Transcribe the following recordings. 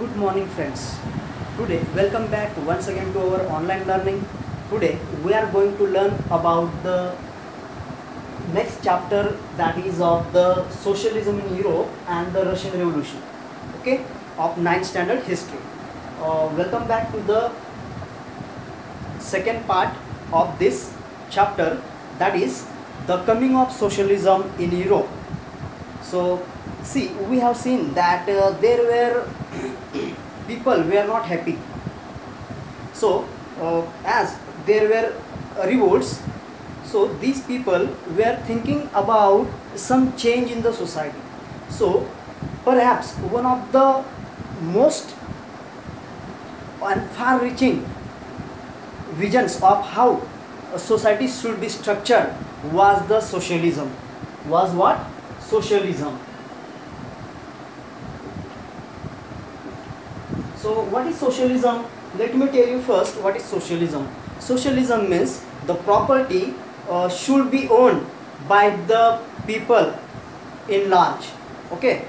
Good morning friends. Today welcome back once again to our online learning. Today we are going to learn about the next chapter, that is of the socialism in Europe and the Russian Revolution. Okay, of 9th standard history. Welcome back to the second part of this chapter, that is the coming of socialism in Europe. So see, we have seen that there were people were not happy. So as there were revolts, so these people were thinking about some change in the society. So perhaps one of the most and far-reaching visions of how a society should be structured was the socialism. Was what? Socialism. So what is socialism? Let me tell you first what is socialism. Socialism means the property should be owned by the people in large. Okay,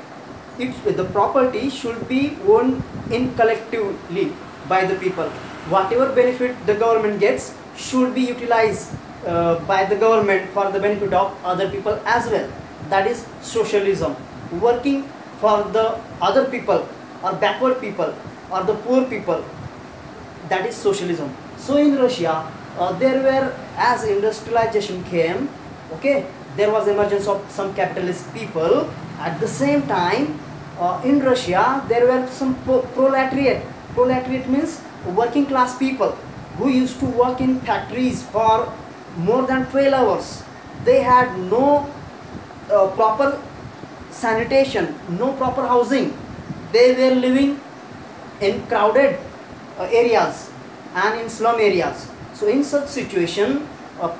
the property should be owned in collectively by the people. Whatever benefit the government gets should be utilized by the government for the benefit of other people as well. That is socialism. Working for the other people or backward people or the poor people, that is socialism. So in Russia there were, as industrialization came, okay, there was emergence of some capitalist people. At the same time in Russia there were some proletariat. Proletariat means working class people who used to work in factories for more than 12 hours. They had no proper sanitation, no proper housing. They were living in crowded areas and in slum areas. So in such situation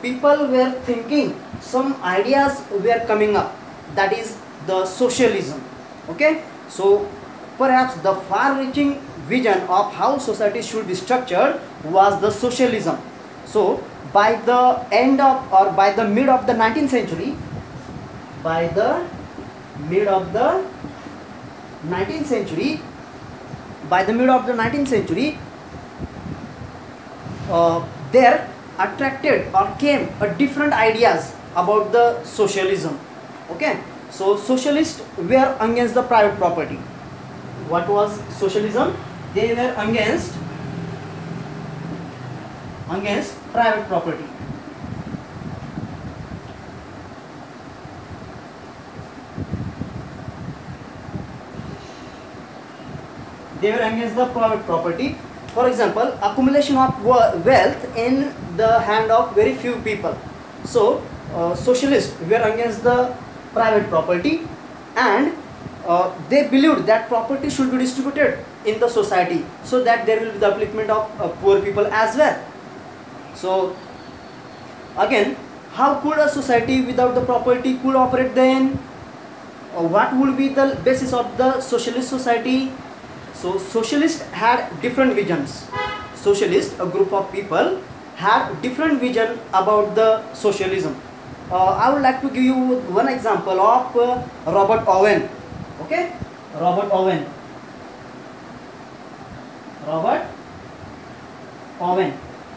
people were thinking, some ideas were coming up, that is the socialism. Okay, so perhaps the far-reaching vision of how society should be structured was the socialism. So by the end of, or by the mid of the 19th century, by the mid of the 19th century, by the mid of the 19th century, there attracted or came a different ideas about the socialism. Okay, so socialists were against the private property. What was socialism? They were against private property. They were against the private property. For example, accumulation of wealth in the hand of very few people. So socialists were against the private property, and they believed that property should be distributed in the society so that there will be the upliftment of poor people as well. So again, how could a society without the property could operate then? What would be the basis of the socialist society? So socialists had different visions. Socialists, a group of people, had different vision about the socialism. I would like to give you one example of Robert Owen. Okay, Robert Owen. Robert Owen.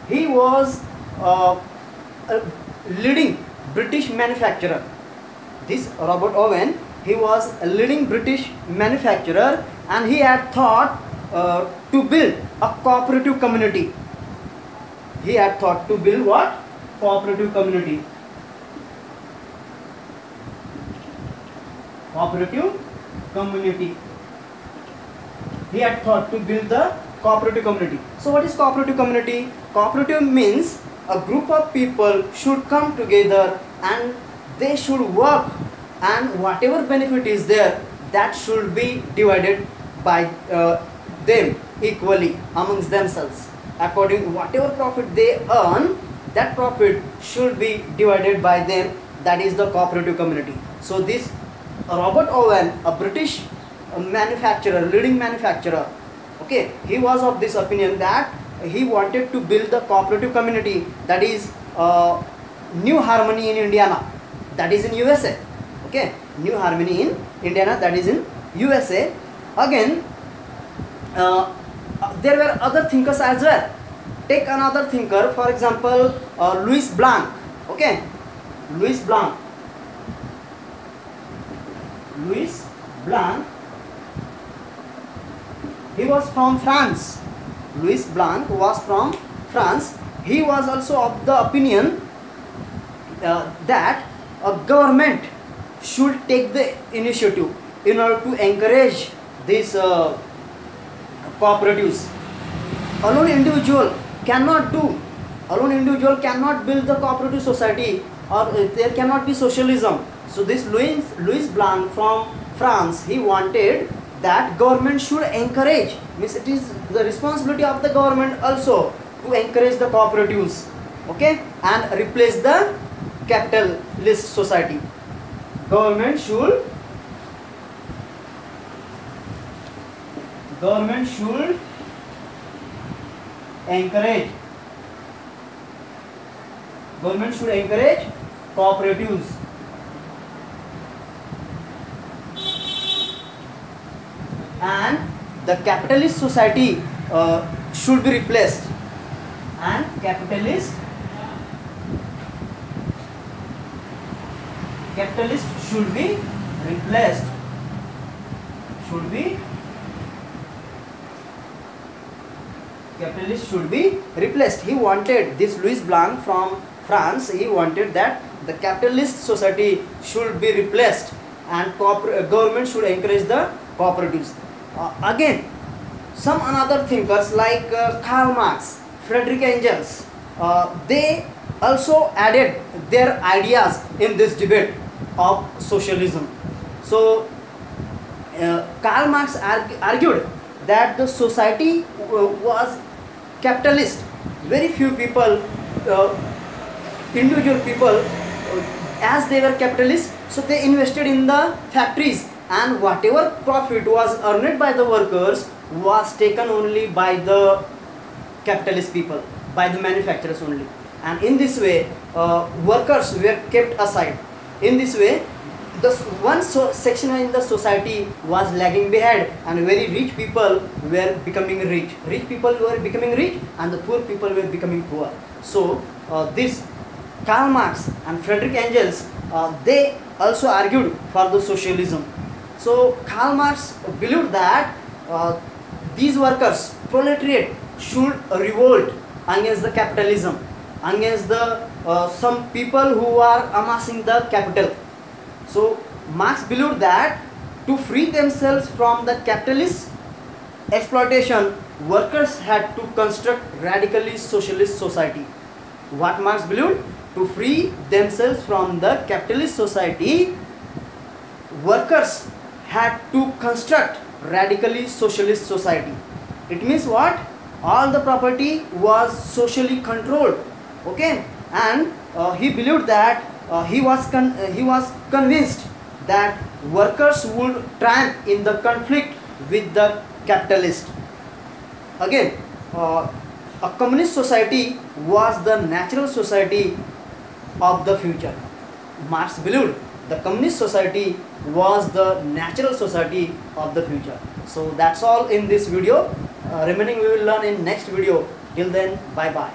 He was a leading British manufacturer. This Robert Owen, he was a leading British manufacturer, and he had thought to build a cooperative community. He had thought to build what? Cooperative community. Cooperative community. He had thought to build the cooperative community. So what is cooperative community? Cooperative means a group of people should come together and they should work, and whatever benefit is there, that should be divided by them equally amongst themselves. According whatever profit they earn, that profit should be divided by them. That is the cooperative community. So this Robert Owen, a British manufacturer, leading manufacturer, okay, he was of this opinion that he wanted to build the cooperative community, that is New Harmony in Indiana, that is in USA. Okay, New Harmony in Indiana, that is in USA. Again uh, there were other thinkers as well. Take another thinker, for example, Louis Blanc. Okay, Louis Blanc. Louis Blanc. He was from France. Louis Blanc was from France. He was also of the opinion that a government should take the initiative in order to encourage these cooperatives. Alone individual cannot do. Alone individual cannot build the cooperative society, or there cannot be socialism. So this Louis Blanc from France, he wanted that government should encourage, means it is the responsibility of the government also to encourage the cooperatives, okay, and replace the capitalist society. Government should encourage cooperatives, and the capitalist society should be replaced, and capitalist should be replaced, He wanted, this Louis Blanc from France, he wanted that the capitalist society should be replaced and government should encourage the cooperatives. Again, some another thinkers like Karl Marx, Friedrich Engels, they also added their ideas in this debate of socialism. So Karl Marx argued that the society was capitalist. Very few people, individual people, as they were capitalists, so they invested in the factories, and whatever profit was earned by the workers was taken only by the capitalist people, by the manufacturers only. And in this way, workers were kept aside. In this way, the one section in the society was lagging behind, and very rich people were becoming rich. Rich people were becoming rich, and the poor people were becoming poor. So this Karl Marx and Friedrich Engels, they also argued for the socialism. So Karl Marx believed that these workers, proletariat, should revolt against the capitalism, against the some people who are amassing the capital. So Marx believed that to free themselves from the capitalist exploitation, workers had to construct radically socialist society. What Marx believed? To free themselves from the capitalist society, workers had to construct radically socialist society. It means what? All the property was socially controlled, okay, and he believed that he was convinced that workers would triumph in the conflict with the capitalist. Again, a communist society was the natural society of the future. Marx believed the communist society was the natural society of the future. So that's all in this video. Remaining we will learn in next video. Till then, bye bye.